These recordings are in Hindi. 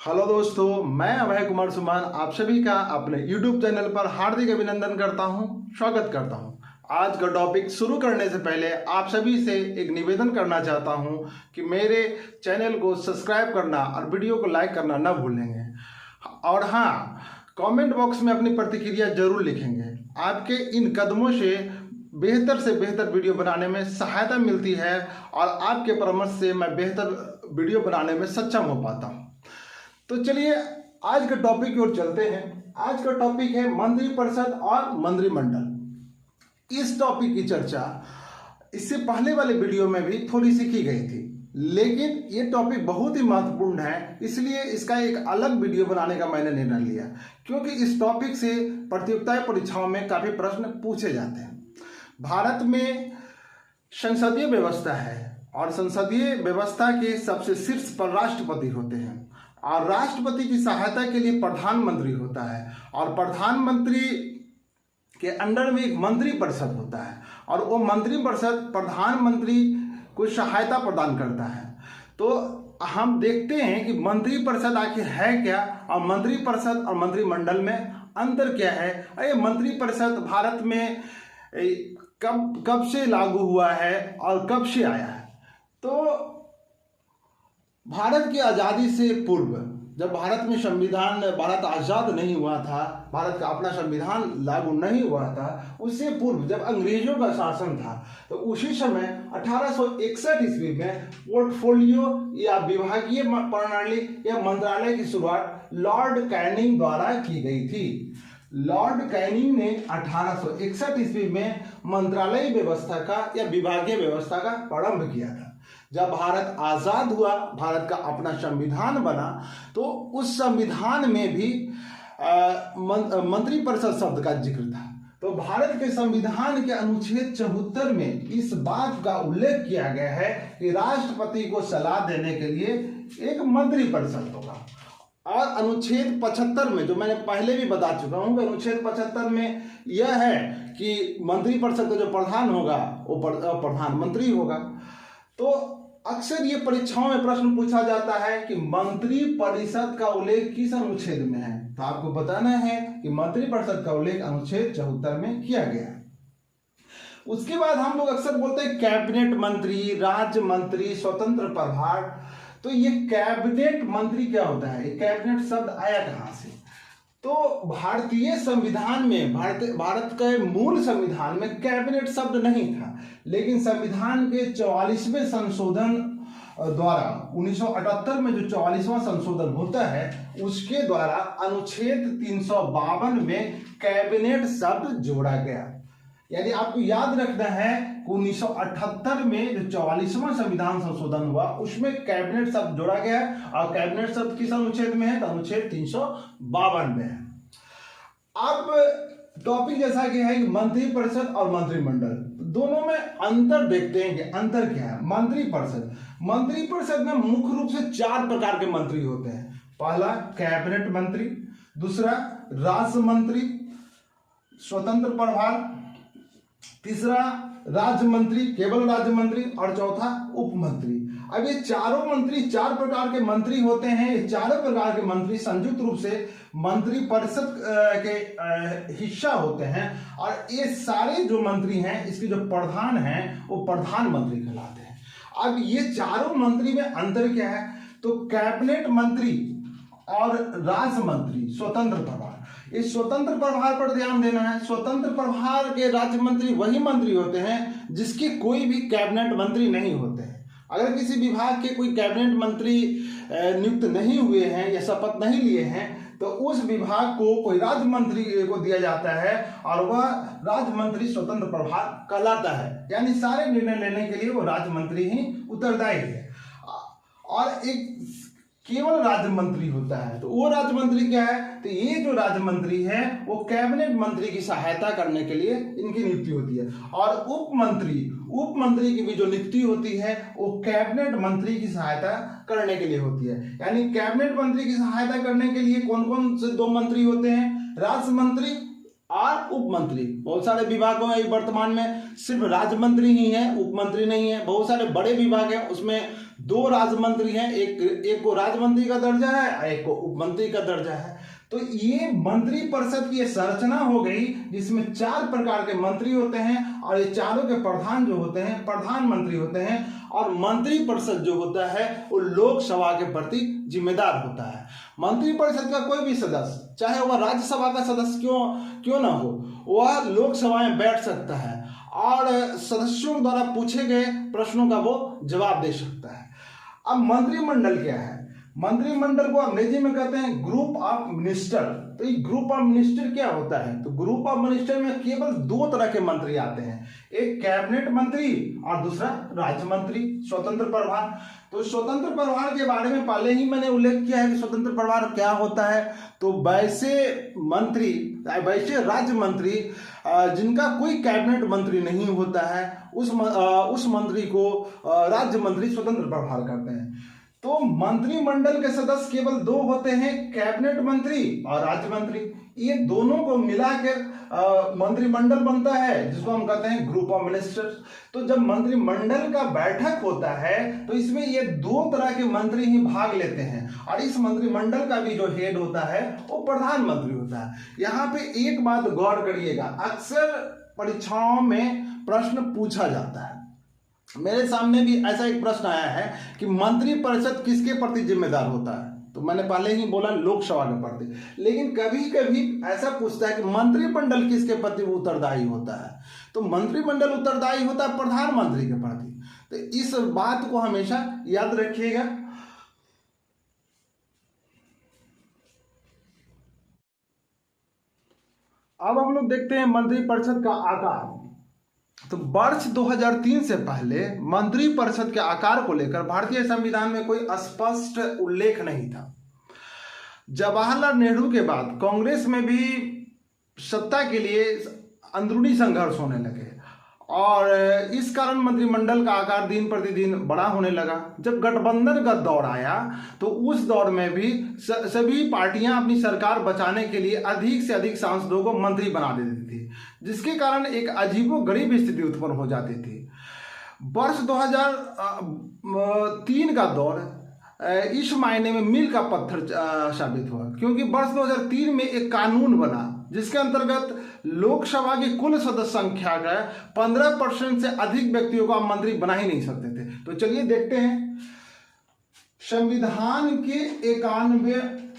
हेलो दोस्तों, मैं अभय कुमार सुमान आप सभी का अपने YouTube चैनल पर हार्दिक अभिनंदन करता हूं, स्वागत करता हूं। आज का टॉपिक शुरू करने से पहले आप सभी से एक निवेदन करना चाहता हूं कि मेरे चैनल को सब्सक्राइब करना और वीडियो को लाइक करना न भूलेंगे। और हाँ, कमेंट बॉक्स में अपनी प्रतिक्रिया जरूर लिखेंगे। आपके इन कदमों से बेहतर वीडियो बनाने में सहायता मिलती है और आपके परामर्श से मैं बेहतर वीडियो बनाने में सक्षम हो पाता हूँ। तो चलिए आज के टॉपिक की ओर चलते हैं। आज का टॉपिक है मंत्रिपरिषद और मंत्रिमंडल। इस टॉपिक की चर्चा इससे पहले वाले वीडियो में भी थोड़ी सी की गई थी, लेकिन ये टॉपिक बहुत ही महत्वपूर्ण है, इसलिए इसका एक अलग वीडियो बनाने का मैंने निर्णय लिया, क्योंकि इस टॉपिक से प्रतियोगिता परीक्षाओं में काफ़ी प्रश्न पूछे जाते हैं। भारत में संसदीय व्यवस्था है और संसदीय व्यवस्था के सबसे शीर्ष पर राष्ट्रपति होते हैं और राष्ट्रपति की सहायता के लिए प्रधानमंत्री होता है और प्रधानमंत्री के अंडर में एक मंत्रिपरिषद होता है और वो मंत्रिपरिषद प्रधानमंत्री को सहायता प्रदान करता है। तो हम देखते हैं कि मंत्रिपरिषद आखिर है क्या और मंत्रिपरिषद और मंत्रिमंडल में अंतर क्या है। ये मंत्रिपरिषद भारत में कब से लागू हुआ है और कब से आया है। तो भारत की आज़ादी से पूर्व, जब भारत में भारत आज़ाद नहीं हुआ था, भारत का अपना संविधान लागू नहीं हुआ था, उससे पूर्व जब अंग्रेजों का शासन था, तो उसी समय 1861 ईस्वी में पोर्टफोलियो या विभागीय प्रणाली या मंत्रालय की शुरुआत लॉर्ड कैनिंग द्वारा की गई थी। लॉर्ड कैनिंग ने 1861 ईस्वी में मंत्रालय व्यवस्था का या विभागीय व्यवस्था का प्रारंभ किया था। जब भारत आज़ाद हुआ, भारत का अपना संविधान बना, तो उस संविधान में भी मंत्रिपरिषद शब्द का जिक्र था। तो भारत के संविधान के अनुच्छेद 74 में इस बात का उल्लेख किया गया है कि राष्ट्रपति को सलाह देने के लिए एक मंत्रिपरिषद होगा। और अनुच्छेद 75 में, जो मैंने पहले भी बता चुका हूं कि अनुच्छेद 75 में यह है कि मंत्रिपरिषद का जो प्रधान होगा वो प्रधानमंत्री होगा। तो अक्सर ये परीक्षाओं में प्रश्न पूछा जाता है कि मंत्रिपरिषद का उल्लेख किस अनुच्छेद में है, तो आपको बताना है कि मंत्रिपरिषद का उल्लेख अनुच्छेद 74 में किया गया है। उसके बाद हम लोग अक्सर बोलते हैं कैबिनेट मंत्री, राज्य मंत्री, स्वतंत्र प्रभार। तो ये कैबिनेट मंत्री क्या होता है, ये कैबिनेट शब्द आया कहां से? तो भारतीय संविधान में, भारत के मूल संविधान में कैबिनेट शब्द नहीं था, लेकिन संविधान के 44वें संशोधन द्वारा 1978 में जो 44वां संशोधन होता है, उसके द्वारा अनुच्छेद 352 में कैबिनेट शब्द जोड़ा गया। यानी आपको याद रखना है कि 1978 में जो 44वां संविधान संशोधन हुआ, उसमें कैबिनेट शब्द जोड़ा गया और कैबिनेट शब्द किस अनुच्छेद में है, तो अनुच्छेद 352 में है। अब टॉपिक जैसा कि है मंत्रिपरिषद और मंत्रिमंडल, दोनों में अंतर देखते हैं कि अंतर क्या है। मंत्रिपरिषद में मुख्य रूप से 4 प्रकार के मंत्री होते हैं। पहला कैबिनेट मंत्री, दूसरा राज्य मंत्री, स्वतंत्र प्रभार, तीसरा राज्य मंत्री, केवल राज्य मंत्री, और चौथा उप मंत्री। अब ये चारों मंत्री 4 प्रकार के मंत्री होते हैं। ये चारों प्रकार के मंत्री संयुक्त रूप से मंत्रिपरिषद के हिस्सा होते हैं और ये सारे जो मंत्री हैं, इसके जो प्रधान हैं वो प्रधानमंत्री कहलाते हैं। अब ये चारों मंत्री में अंतर क्या है, तो कैबिनेट मंत्री और राज्य मंत्री स्वतंत्र प्रभार। इस स्वतंत्र प्रभार पर ध्यान देना है। स्वतंत्र प्रभार के राज्य मंत्री वही मंत्री होते हैं जिसके कोई भी कैबिनेट मंत्री नहीं होते हैं। अगर किसी विभाग के कोई कैबिनेट मंत्री नियुक्त नहीं हुए हैं या शपथ नहीं लिए हैं, तो उस विभाग को कोई राज्य मंत्री को दिया जाता है और वह राज्य मंत्री स्वतंत्र प्रभार कहलाता है। यानी सारे निर्णय लेने के लिए वो राज्य मंत्री ही उत्तरदायी है। और एक केवल राज्य मंत्री होता है, तो वो राज्य मंत्री क्या है, तो ये जो राज्य मंत्री है वो कैबिनेट मंत्री की सहायता करने के लिए इनकी नियुक्ति होती है। और उप मंत्री की भी जो नियुक्ति होती है वो कैबिनेट मंत्री की सहायता करने के लिए होती है। यानी कैबिनेट मंत्री की सहायता करने के लिए कौन कौन से 2 मंत्री होते हैं, राज्य मंत्री और उप मंत्री। बहुत सारे विभागों में वर्तमान में सिर्फ राज्य मंत्री ही है, उप मंत्री नहीं है। बहुत सारे बड़े विभाग हैं, उसमें 2 राज्य मंत्री हैं, एक को राज्य मंत्री का दर्जा है और एक को उप मंत्री का दर्जा है। तो ये मंत्री परिषद की संरचना हो गई जिसमें 4 प्रकार के मंत्री होते हैं और ये चारों के प्रधान जो होते हैं प्रधानमंत्री होते हैं। और मंत्री परिषद जो होता है वो लोकसभा के प्रति जिम्मेदार होता है। मंत्री परिषद का कोई भी सदस्य, चाहे वह राज्यसभा का सदस्य क्यों ना हो, वह लोकसभा में बैठ सकता है और सदस्यों द्वारा पूछे गए प्रश्नों का वो जवाब दे सकता है। अब मंत्रिमंडल क्या है? मंत्रिमंडल को अंग्रेजी में कहते हैं ग्रुप ऑफ मिनिस्टर। तो ये ग्रुप ऑफ मिनिस्टर क्या होता है? तो ग्रुप ऑफ मिनिस्टर में केवल 2 तरह के मंत्री आते हैं, एक कैबिनेट मंत्री और दूसरा राज्य मंत्री, स्वतंत्र प्रभार। तो स्वतंत्र प्रभार के बारे में पहले ही मैंने उल्लेख किया है कि स्वतंत्र प्रभार क्या होता है। तो वैसे राज्य मंत्री जिनका कोई कैबिनेट मंत्री नहीं होता है उस मंत्री को राज्य मंत्री स्वतंत्र प्रभार करते हैं। तो मंत्रिमंडल के सदस्य केवल 2 होते हैं, कैबिनेट मंत्री और राज्य मंत्री। ये दोनों को मिलाकर मंत्रिमंडल बनता है जिसको हम कहते हैं ग्रुप ऑफ मिनिस्टर्स। तो जब मंत्रिमंडल का बैठक होता है तो इसमें ये 2 तरह के मंत्री ही भाग लेते हैं और इस मंत्रिमंडल का भी जो हेड होता है वो प्रधानमंत्री होता है। यहाँ पे एक बात गौर करिएगा, अक्सर परीक्षाओं में प्रश्न पूछा जाता है, मेरे सामने भी ऐसा एक प्रश्न आया है कि मंत्री परिषद किसके प्रति जिम्मेदार होता है? तो मैंने पहले ही बोला लोकसभा के प्रति। लेकिन कभी कभी ऐसा पूछता है कि मंत्रिमंडल किसके प्रति उत्तरदायी होता है? तो मंत्रिमंडल उत्तरदायी होता है प्रधानमंत्री के प्रति। तो इस बात को हमेशा याद रखिएगा। अब हम लोग देखते हैं मंत्रिपरिषद का आकार। तो वर्ष 2003 से पहले मंत्रिपरिषद के आकार को लेकर भारतीय संविधान में कोई स्पष्ट उल्लेख नहीं था। जवाहरलाल नेहरू के बाद कांग्रेस में भी सत्ता के लिए अंदरूनी संघर्ष होने लगे और इस कारण मंत्रिमंडल का आकार दिन प्रतिदिन बड़ा होने लगा। जब गठबंधन का दौर आया तो उस दौर में भी सभी पार्टियां अपनी सरकार बचाने के लिए अधिक से अधिक सांसदों को मंत्री बना देती थी, जिसके कारण एक अजीबोगरीब स्थिति उत्पन्न हो जाती थी। वर्ष 2003 का दौर इस मायने में मील का पत्थर साबित हुआ, क्योंकि वर्ष 2003 में एक कानून बना जिसके अंतर्गत लोकसभा की कुल सदस्य संख्या का 15% से अधिक व्यक्तियों को आप मंत्री बना ही नहीं सकते थे। तो चलिए देखते हैं। संविधान के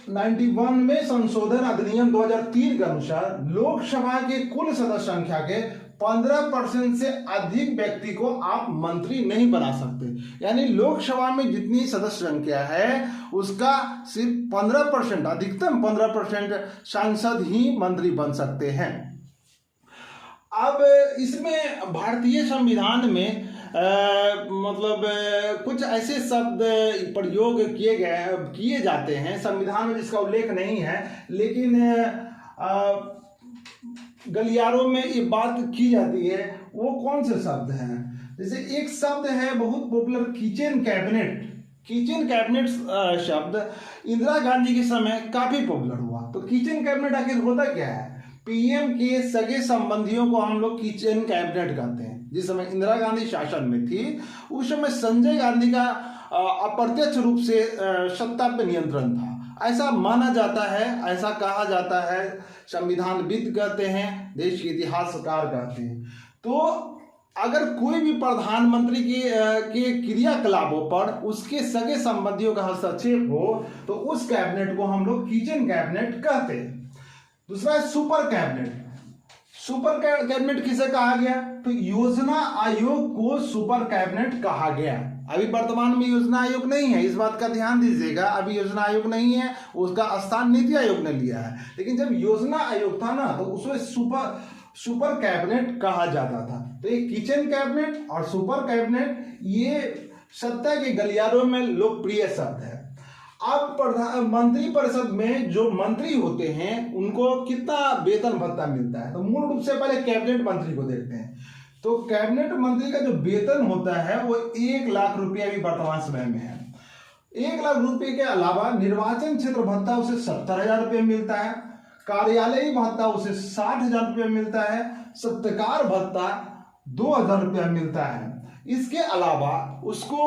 91वें संशोधन अधिनियम 2003 के अनुसार लोकसभा के कुल सदस्य संख्या के 15% से अधिक व्यक्ति को आप मंत्री नहीं बना सकते। यानी लोकसभा में जितनी सदस्य संख्या है उसका सिर्फ 15%, अधिकतम 15% सांसद ही मंत्री बन सकते हैं। अब इसमें भारतीय संविधान में कुछ ऐसे शब्द प्रयोग किए जाते हैं संविधान में जिसका उल्लेख नहीं है, लेकिन गलियारों में ये बात की जाती है। वो कौन से शब्द हैं? जैसे एक शब्द है बहुत popular, kitchen cabinet. Kitchen cabinet शब्द इंदिरा गांधी के समय काफी पॉपुलर हुआ। तो किचन कैबिनेट आखिर होता क्या है? पीएम के सगे संबंधियों को हम लोग किचन कैबिनेट कहते हैं। जिस समय इंदिरा गांधी शासन में थी उस समय संजय गांधी का अप्रत्यक्ष रूप से सत्ता पे नियंत्रण था, ऐसा माना जाता है, ऐसा कहा जाता है। संविधानविद कहते हैं, देश के इतिहासकार कहते हैं। तो अगर कोई भी प्रधानमंत्री के क्रियाकलापों पर उसके सगे संबंधियों का हस्तक्षेप हो तो उस कैबिनेट को हम लोग किचन कैबिनेट कहते हैं। दूसरा है सुपर कैबिनेट। सुपर कैबिनेट किसे कहा गया? तो योजना आयोग को सुपर कैबिनेट कहा गया। अभी वर्तमान में योजना आयोग नहीं है, इस बात का ध्यान दीजिएगा। अभी योजना आयोग नहीं है, उसका स्थान नीति आयोग ने लिया है। लेकिन जब योजना आयोग था ना तो उसमें सुपर कैबिनेट कहा जाता था। तो ये किचन कैबिनेट और सुपर कैबिनेट ये सत्ता के गलियारों में लोकप्रिय शब्द है। अब मंत्रिपरिषद में जो मंत्री होते हैं उनको कितना वेतन भत्ता मिलता है? तो मूल रूप से पहले कैबिनेट मंत्री को देखते हैं। तो कैबिनेट मंत्री का जो वेतन होता है वो 1 लाख रुपया भी वर्तमान समय में है। 1 लाख रुपये के अलावा निर्वाचन क्षेत्र भत्ता उसे 70,000 रुपये मिलता है। कार्यालयी भत्ता उसे 60,000 रुपया मिलता है, सत्कार भत्ता 2,000 रुपया मिलता है। इसके अलावा उसको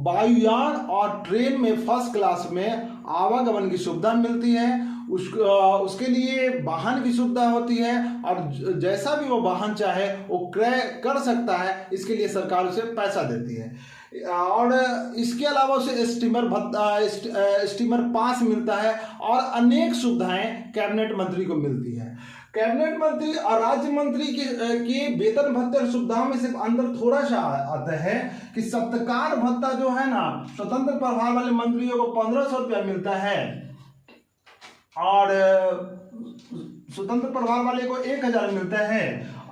वायुयान और ट्रेन में फर्स्ट क्लास में आवागमन की सुविधा मिलती है, उसके लिए वाहन की सुविधा होती है और जैसा भी वो वाहन चाहे वो क्रय कर सकता है, इसके लिए सरकार उसे पैसा देती है। और इसके अलावा उसे स्टीमर पास मिलता है और अनेक सुविधाएं कैबिनेट मंत्री को मिलती है। कैबिनेट मंत्री और राज्य मंत्री के वेतन भत्ते और सुविधाओं में सिर्फ अंदर थोड़ा सा आता है कि सत्कार भत्ता जो है ना, स्वतंत्र प्रभार वाले मंत्रियों को 1,500 रुपया मिलता है और स्वतंत्र प्रभार वाले को 1,000 मिलता है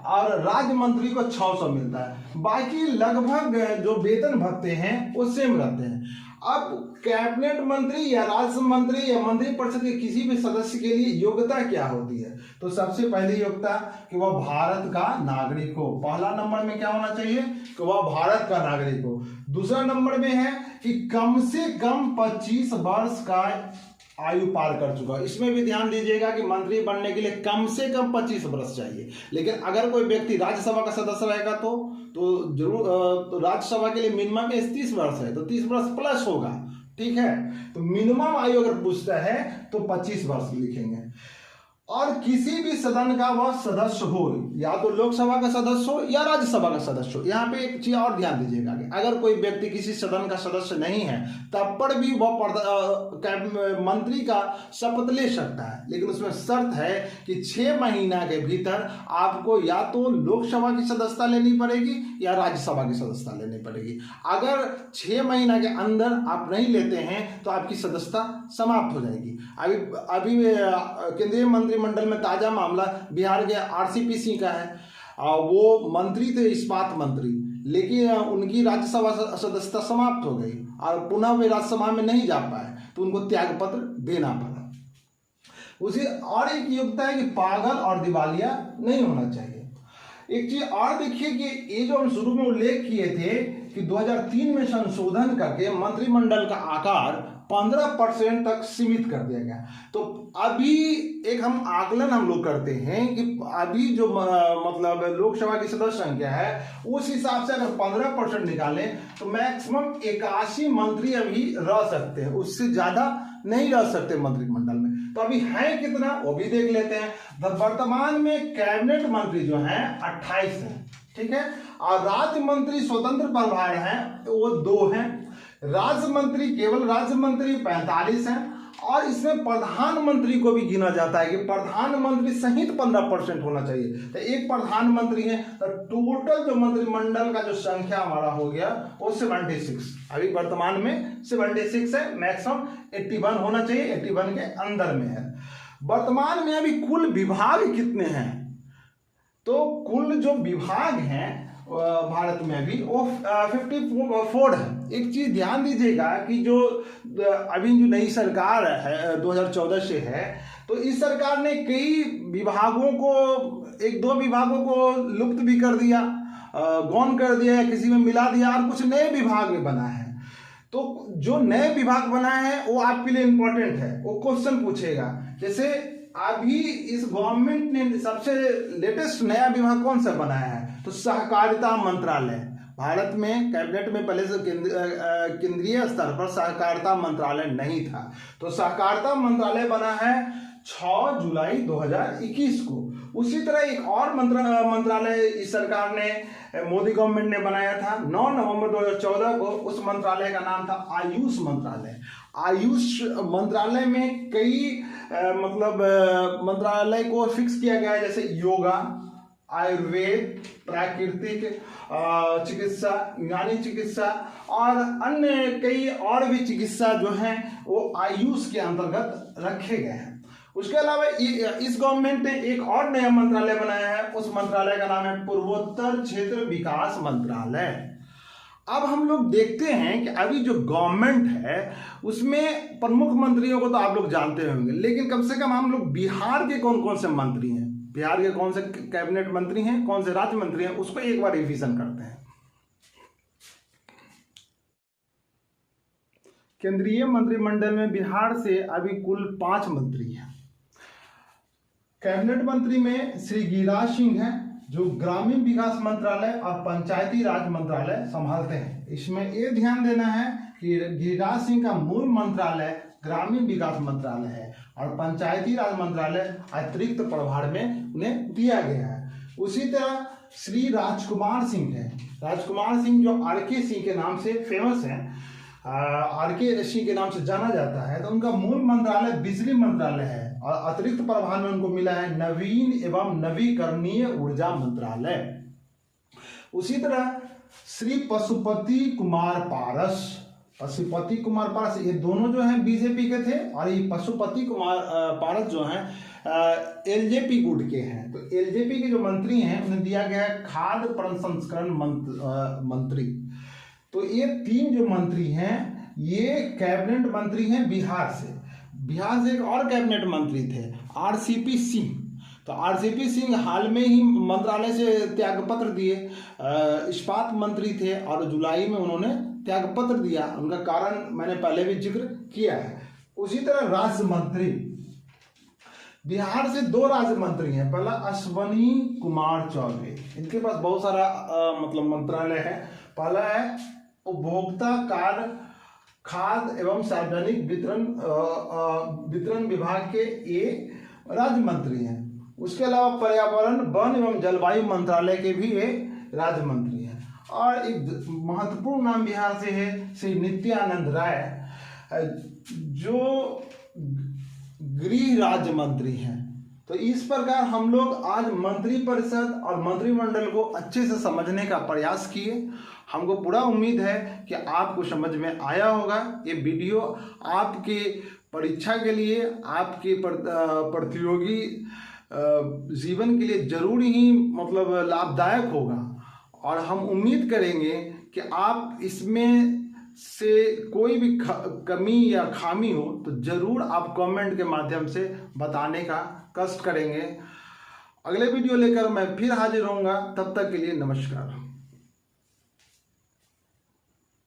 और राज्य मंत्री को 600 मिलता है। बाकी लगभग जो वेतन भत्ते हैं वो सेम रहते हैं। अब कैबिनेट मंत्री या राज्य मंत्री या मंत्रिपरिषद के किसी भी सदस्य के लिए योग्यता क्या होती है? तो सबसे पहली योग्यता कि वह भारत का नागरिक हो। पहला नंबर में क्या होना चाहिए कि वह भारत का नागरिक हो। दूसरा नंबर में है कि कम से कम 25 वर्ष का आयु पार कर चुका है। इसमें भी ध्यान दीजिएगा कि मंत्री बनने के लिए कम से कम 25 वर्ष चाहिए, लेकिन अगर कोई व्यक्ति राज्यसभा का सदस्य रहेगा तो जरूर तो राज्यसभा के लिए मिनिमम एज 30 वर्ष है, तो 30 वर्ष प्लस होगा। ठीक है, तो मिनिमम आयु अगर पूछता है तो 25 वर्ष लिखेंगे। और किसी भी सदन का वह सदस्य हो, या तो लोकसभा का सदस्य हो या राज्यसभा का सदस्य हो। यहाँ पे एक चीज और ध्यान दीजिएगा कि अगर कोई व्यक्ति किसी सदन का सदस्य नहीं है तब पर भी वह मंत्री का शपथ ले सकता है, लेकिन उसमें शर्त है कि 6 महीना के भीतर आपको या तो लोकसभा की सदस्यता लेनी पड़ेगी या राज्यसभा की सदस्यता लेनी पड़ेगी। अगर 6 महीना के अंदर आप नहीं लेते हैं तो आपकी सदस्यता समाप्त हो जाएगी। अभी केंद्रीय मंत्रिमंडल में ताजा मामला बिहार के RCP का है। वो मंत्री थे इस्पात मंत्री, लेकिन उनकी राज्यसभा सदस्यता समाप्त हो गई और पुनः वे राज्यसभा में नहीं जा पाए, तो उनको त्यागपत्र देना पड़ा। उसी और एक योग्यता है कि पागल और दिवालिया नहीं होना चाहिए। एक चीज और देखिए कि ये जो हम शुरू में उल्लेख किए थे कि 2003 में संशोधन करके मंत्रिमंडल का आकार 15% तक सीमित कर दिया गया। तो अभी एक हम आकलन हम लोग करते हैं कि अभी जो मतलब लोकसभा की सदस्य संख्या है उस हिसाब से अगर 15% निकालें तो मैक्सिमम 81 मंत्री अभी रह सकते हैं, उससे ज्यादा नहीं रह सकते मंत्रिमंडल में। तो अभी है कितना वो भी देख लेते हैं। वर्तमान में कैबिनेट मंत्री जो हैं 28 हैं, ठीक है, और राज्य मंत्री स्वतंत्र प्रभार हैं वो 2 हैं। राज्य मंत्री केवल राज्य मंत्री 45 हैं और इसमें प्रधानमंत्री को भी गिना जाता है कि प्रधानमंत्री सहित 15% होना चाहिए। तो एक प्रधानमंत्री है, तो टोटल जो मंत्रिमंडल का जो संख्या हमारा हो गया वो 76। अभी वर्तमान में 76 है, मैक्सिमम 81 होना चाहिए, 81 के अंदर में है। वर्तमान में अभी कुल विभाग कितने हैं? तो कुल जो विभाग हैं भारत में अभी वो 54 है। एक चीज ध्यान दीजिएगा कि जो अभी जो नई सरकार है 2014 से है, तो इस सरकार ने कई विभागों को, 1-2 विभागों को लुप्त भी कर दिया, गौण कर दिया, किसी में मिला दिया और कुछ नए विभाग में बना है। तो जो नए विभाग बना है वो आपके लिए इंपॉर्टेंट है, वो क्वेश्चन पूछेगा। जैसे अभी इस गवर्नमेंट ने सबसे लेटेस्ट नया विभाग कौन सा बनाया है? तो सहकारिता मंत्रालय। भारत में कैबिनेट में पहले से केंद्रीय स्तर पर सहकारिता मंत्रालय नहीं था, तो सहकारिता मंत्रालय बना है 6 जुलाई 2021 को। उसी तरह एक और मंत्रालय इस सरकार ने, मोदी गवर्नमेंट ने बनाया था 9 नवंबर 2014 को। उस मंत्रालय का नाम था आयुष मंत्रालय। आयुष मंत्रालय में कई मंत्रालय को फिक्स किया गया है, जैसे योगा, आयुर्वेद, प्राकृतिक चिकित्सा, यूनानी चिकित्सा और अन्य कई और भी चिकित्सा जो हैं वो आयुष के अंतर्गत रखे गए हैं। उसके अलावा इस गवर्नमेंट ने एक और नया मंत्रालय बनाया है, उस मंत्रालय का नाम है पूर्वोत्तर क्षेत्र विकास मंत्रालय। अब हम लोग देखते हैं कि अभी जो गवर्नमेंट है उसमें प्रमुख मंत्रियों को तो आप लोग जानते होंगे, लेकिन कम से कम हम लोग बिहार के कौन कौन से मंत्री हैं, बिहार के कौन से कैबिनेट मंत्री हैं, कौन से राज्य मंत्री हैं, उसको एक बार रिवीजन करते हैं। केंद्रीय मंत्रिमंडल में बिहार से अभी कुल 5 मंत्री हैं। कैबिनेट मंत्री में श्री गिरिराज सिंह हैं, जो ग्रामीण विकास मंत्रालय और पंचायती राज मंत्रालय संभालते हैं। इसमें ये ध्यान देना है कि गिरिराज सिंह का मूल मंत्रालय ग्रामीण विकास मंत्रालय है और पंचायती राज मंत्रालय अतिरिक्त प्रभार में उन्हें दिया गया है। उसी तरह श्री राजकुमार सिंह हैं। राजकुमार सिंह जो आर.के. सिंह के नाम से फेमस हैं, आर.के. सिंह के नाम से जाना जाता है, तो उनका मूल मंत्रालय बिजली मंत्रालय है और अतिरिक्त प्रभार में उनको मिला है नवीन एवं नवीकरणीय ऊर्जा मंत्रालय। उसी तरह श्री पशुपति कुमार पारस, ये दोनों जो हैं बीजेपी के थे और ये पशुपति कुमार पारस जो हैं एलजेपी गुट के हैं। तो एलजेपी के जो मंत्री हैं उन्हें दिया गया है खाद्य प्रसंस्करण मंत्री। तो ये तीन जो मंत्री हैं ये कैबिनेट मंत्री हैं बिहार से एक और कैबिनेट मंत्री थे आरसीपी सिंह। तो आरसीपी सिंह हाल में ही मंत्रालय से त्यागपत्र दिए, इस्पात मंत्री थे और जुलाई में उन्होंने त्यागपत्र दिया। उनका कारण मैंने पहले भी जिक्र किया है। उसी तरह राज्य मंत्री, बिहार से दो राज्य मंत्री हैं। पहला अश्वनी कुमार चौबे, इनके पास बहुत सारा मंत्रालय है। पहला है उपभोक्ता कार्य, खाद्य एवं सार्वजनिक वितरण विभाग के ये राज्य मंत्री हैं। उसके अलावा पर्यावरण, वन एवं जलवायु मंत्रालय के भी ये राज्य मंत्री हैं। और एक महत्वपूर्ण नाम बिहार से है श्री नित्यानंद राय, जो गृह राज्य मंत्री हैं। तो इस प्रकार हम लोग आज मंत्रिपरिषद और मंत्रिमंडल को अच्छे से समझने का प्रयास किए। हमको पूरा उम्मीद है कि आपको समझ में आया होगा। ये वीडियो आपके परीक्षा के लिए, आपके प्रतियोगी जीवन के लिए जरूर ही लाभदायक होगा और हम उम्मीद करेंगे कि आप इसमें से कोई भी कमी या खामी हो तो ज़रूर आप कमेंट के माध्यम से बताने का कष्ट करेंगे। अगले वीडियो लेकर मैं फिर हाजिर होऊंगा। तब तक के लिए नमस्कार।